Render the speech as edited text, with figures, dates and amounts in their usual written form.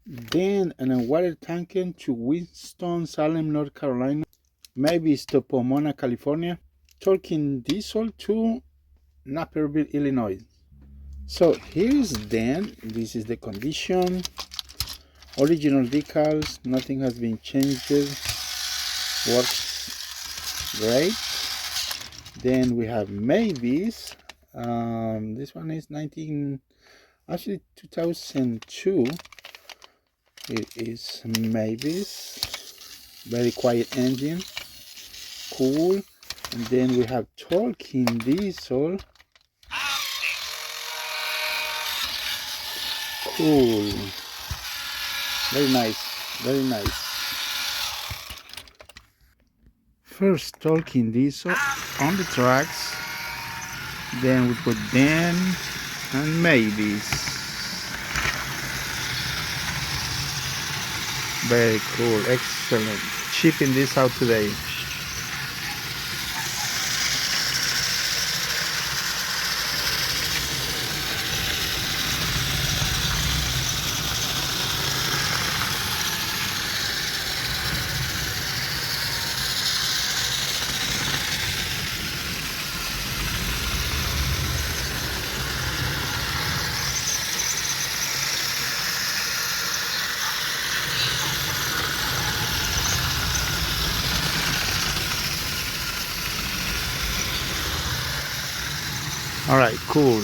Then a water tanker to Winston-Salem, North Carolina. Mavis to Pomona, California. Tolkien diesel to Naperville, Illinois. So here's then, this is the condition. Original decals, nothing has been changed. Works great. Then we have Mavis. This one is 2002. It is Mavis. Very quiet engine. Cool. And then we have Tolkien diesel. Cool. Very nice. Very nice. First Tolkien diesel on the tracks. Then we put Dan and Mavis. Very cool. Excellent. Shipping this out today. All right, cool.